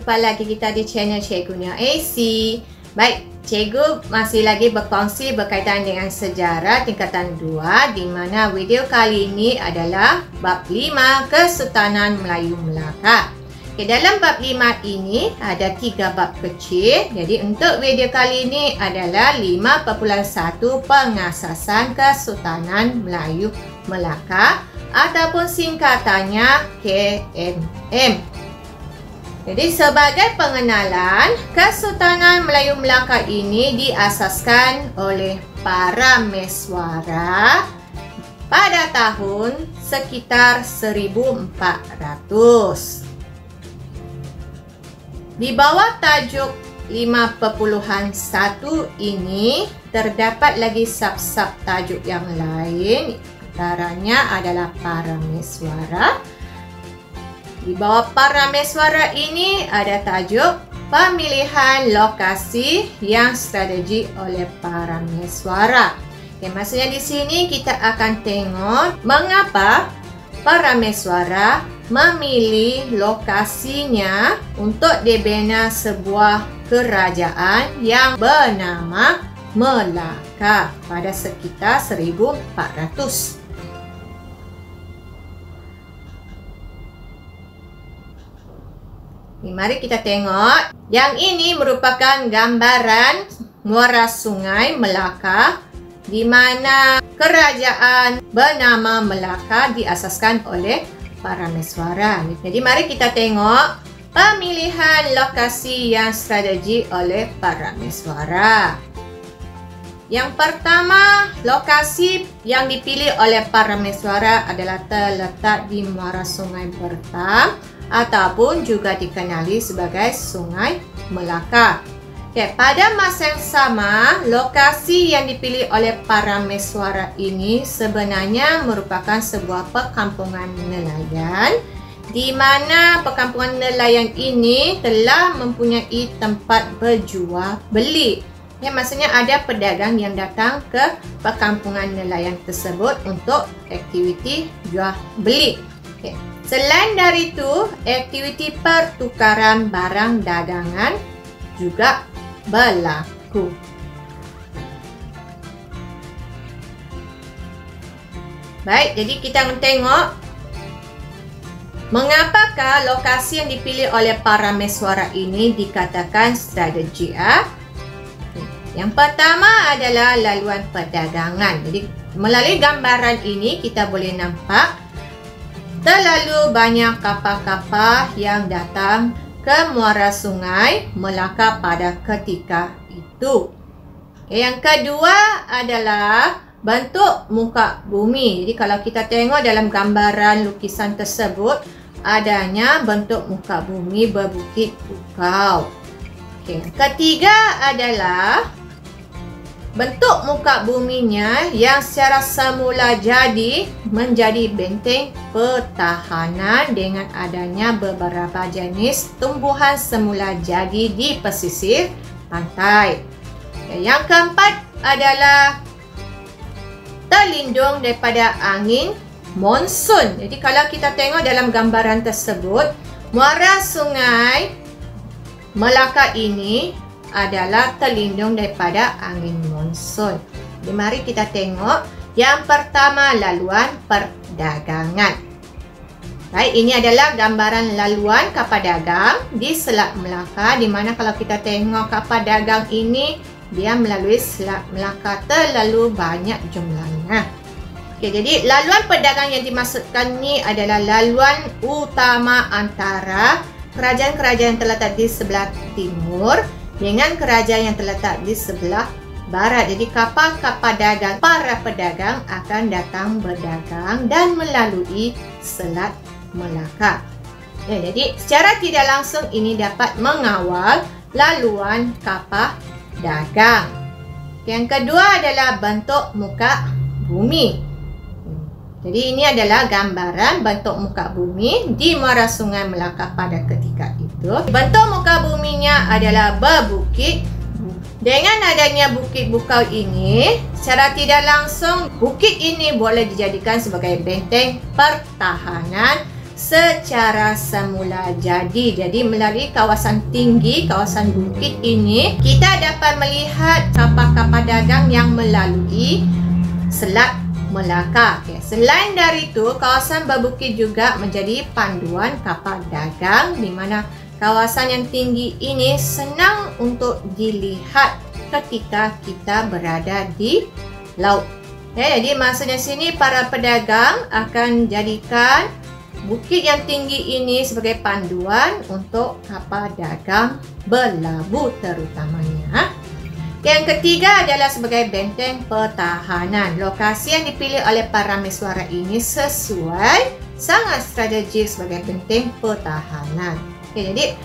Jumpa lagi kita di channel Cikgu Nia AC. Baik, Cikgu masih lagi berkongsi berkaitan dengan sejarah tingkatan 2, di mana video kali ini adalah bab 5 Kesultanan Melayu Melaka. Dalam bab 5 ini ada 3 bab kecil. Jadi untuk video kali ini adalah 5.1 Pengasasan Kesultanan Melayu Melaka ataupun singkatannya KMM. Jadi sebagai pengenalan, Kesultanan Melayu Melaka ini diasaskan oleh para Meswara pada tahun sekitar 1400. Di bawah tajuk 5.1 ini terdapat lagi sub-sub tajuk yang lain. Antaranya adalah para Meswara. Di bawah para Meswara ini ada tajuk pemilihan lokasi yang strategi oleh para Meswara. Maksudnya di sini kita akan tengok mengapa para Meswara memilih lokasinya untuk dibina sebuah kerajaan yang bernama Melaka pada sekitar 1400. Mari kita tengok. Yang ini merupakan gambaran muara sungai Melaka, di mana kerajaan bernama Melaka diasaskan oleh para Meswara. Jadi mari kita tengok pemilihan lokasi yang strategi oleh para Meswara. Yang pertama, lokasi yang dipilih oleh para Meswara adalah terletak di muara sungai Bertam ataupun juga dikenali sebagai Sungai Melaka. Pada masa yang sama, lokasi yang dipilih oleh para Meswara ini sebenarnya merupakan sebuah perkampungan nelayan, di mana perkampungan nelayan ini telah mempunyai tempat berjual beli. Maksudnya ada pedagang yang datang ke perkampungan nelayan tersebut untuk aktiviti jual beli. Selain dari itu, aktiviti pertukaran barang dagangan juga berlaku. Baik, jadi kita tengok mengapakah lokasi yang dipilih oleh para Meswara ini dikatakan strategi. Yang pertama adalah laluan perdagangan. Jadi melalui gambaran ini kita boleh nampak terlalu banyak kapal-kapal yang datang ke muara sungai Melaka pada ketika itu. Yang kedua adalah bentuk muka bumi. Jadi kalau kita tengok dalam gambaran lukisan tersebut, adanya bentuk muka bumi berbukit bukau. Yang ketiga adalah bentuk muka buminya yang secara semula jadi menjadi benteng pertahanan dengan adanya beberapa jenis tumbuhan semula jadi di pesisir pantai. Yang keempat adalah terlindung daripada angin monsun. Jadi kalau kita tengok dalam gambaran tersebut, muara sungai Melaka ini adalah terlindung daripada angin monsun. Jadi mari kita tengok yang pertama, laluan perdagangan. Baik, ini adalah gambaran laluan kapal dagang di Selat Melaka, di mana kalau kita tengok kapal dagang ini dia melalui Selat Melaka terlalu banyak jumlahnya. Jadi laluan perdagangan yang dimaksudkan ini adalah laluan utama antara kerajaan-kerajaan yang terletak di sebelah timur dengan kerajaan yang terletak di sebelah barat. Jadi kapal-kapal dagang, para pedagang akan datang berdagang dan melalui Selat Melaka. Jadi secara tidak langsung ini dapat mengawal laluan kapal dagang. Yang kedua adalah bentuk muka bumi. Jadi ini adalah gambaran bentuk muka bumi di muara sungai Melaka pada ketika itu. Bentuk muka buminya adalah berbukit. Dengan adanya bukit bukau ini, secara tidak langsung bukit ini boleh dijadikan sebagai benteng pertahanan secara semula jadi melalui kawasan tinggi, kawasan bukit ini, kita dapat melihat kapal-kapal dagang yang melalui Selat Melaka. Selain dari itu, kawasan berbukit juga menjadi panduan kapal dagang, di mana kawasan yang tinggi ini senang untuk dilihat ketika kita berada di laut. Jadi maksudnya sini para pedagang akan jadikan bukit yang tinggi ini sebagai panduan untuk kapal dagang berlabuh terutamanya. Yang ketiga adalah sebagai benteng pertahanan. Lokasi yang dipilih oleh para meswara ini sesuai sangat strategis sebagai benteng pertahanan. Jadi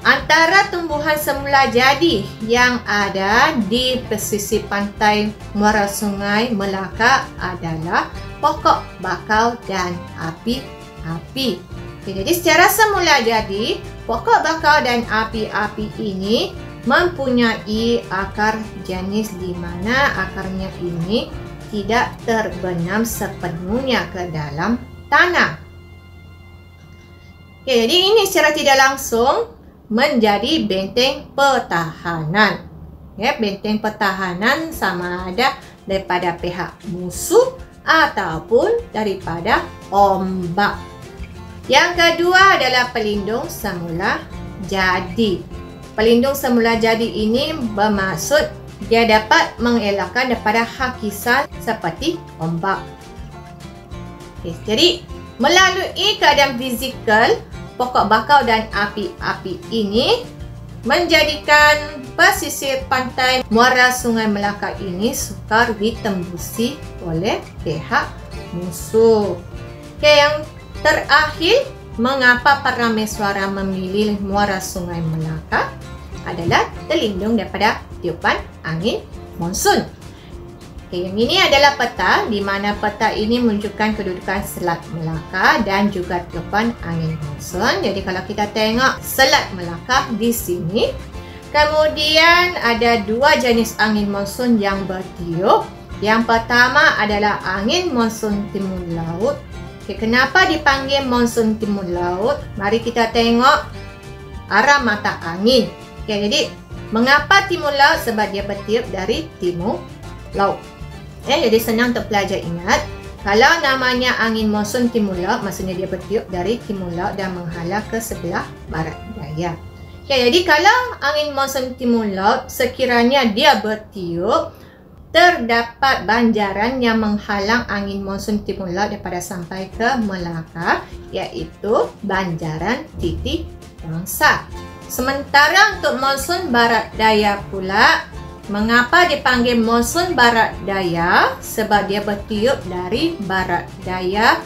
antara tumbuhan semula jadi yang ada di pesisir pantai muara Sungai Melaka adalah pokok bakau dan api-api. Jadi secara semula jadi, pokok bakau dan api-api ini mempunyai akar jenis di mana akarnya ini tidak terbenam sepenuhnya ke dalam tanah. Jadi ini secara tidak langsung menjadi benteng pertahanan. Benteng pertahanan sama ada daripada pihak musuh ataupun daripada ombak. Yang kedua adalah pelindung semula jadi. Pelindung semula jadi ini bermaksud dia dapat mengelakkan daripada hakisan seperti ombak. Jadi melalui keadaan fizikal, pokok bakau dan api-api ini menjadikan pesisir pantai muara Sungai Melaka ini sukar ditembusi oleh pihak musuh. Yang terakhir, mengapa para meswara memilih muara Sungai Melaka adalah terlindung daripada tiupan angin monsun. Yang ini adalah peta di mana peta ini menunjukkan kedudukan Selat Melaka dan juga tiupan angin monsun. Jadi kalau kita tengok Selat Melaka di sini, kemudian ada dua jenis angin monsun yang bertiup. Yang pertama adalah angin monsun timur laut. Kenapa dipanggil monsun timur laut? Mari kita tengok arah mata angin. Jadi mengapa timur laut? Sebab dia bertiup dari timur laut. Jadi senang untuk pelajar ingat, kalau namanya angin monsun timur laut, maksudnya dia bertiup dari timur laut dan menghala ke sebelah barat daya. Jadi kalau angin monsun timur laut sekiranya dia bertiup, terdapat banjaran yang menghalang angin monsun timur laut daripada sampai ke Melaka, iaitu banjaran Titi Wangsa. Sementara untuk monsun barat daya pula, mengapa dipanggil monsun barat daya? Sebab dia bertiup dari barat daya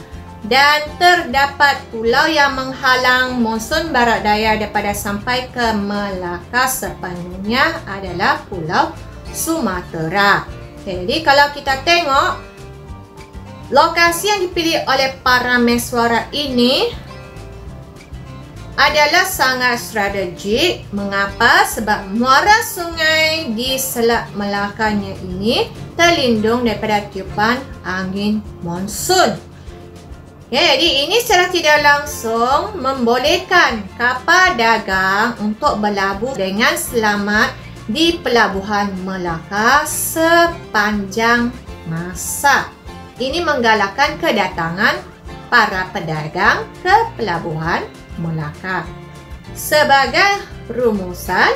dan terdapat pulau yang menghalang monsun barat daya daripada sampai ke Melaka sepenuhnya adalah Pulau Sumatera. Jadi kalau kita tengok lokasi yang dipilih oleh para meswara ini adalah sangat strategik. Mengapa? Sebab muara sungai di Selat Melakanya ini terlindung daripada tiupan angin monsun. Jadi ini secara tidak langsung membolehkan kapal dagang untuk berlabuh dengan selamat di Pelabuhan Melaka sepanjang masa. Ini menggalakkan kedatangan para pedagang ke Pelabuhan Melaka. Sebagai rumusan,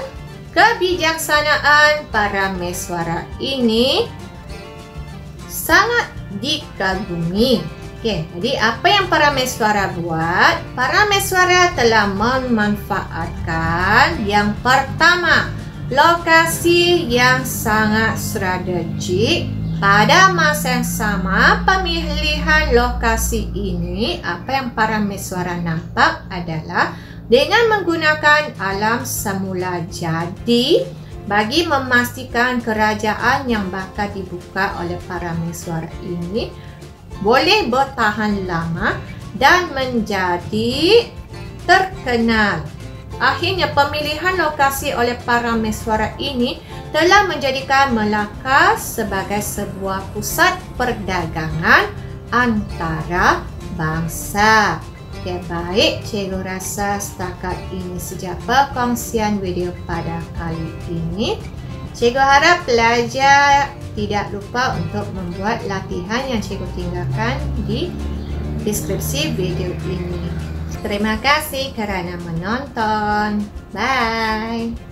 kebijaksanaan para meswara ini sangat dikagumi. Jadi apa yang para meswara buat? Para meswara telah memanfaatkan yang pertama, lokasi yang sangat strategik. Pada masa yang sama, pemilihan lokasi ini, apa yang para meswara nampak adalah dengan menggunakan alam semula jadi bagi memastikan kerajaan yang bakal dibuka oleh para meswara ini boleh bertahan lama dan menjadi terkenal. Akhirnya pemilihan lokasi oleh para meswara ini telah menjadikan Melaka sebagai sebuah pusat perdagangan antara bangsa. Ya baik, cikgu rasa setakat ini saja perkongsian video pada kali ini. Cikgu harap pelajar tidak lupa untuk membuat latihan yang cikgu tinggalkan di deskripsi video ini. Terima kasih kerana menonton. Bye.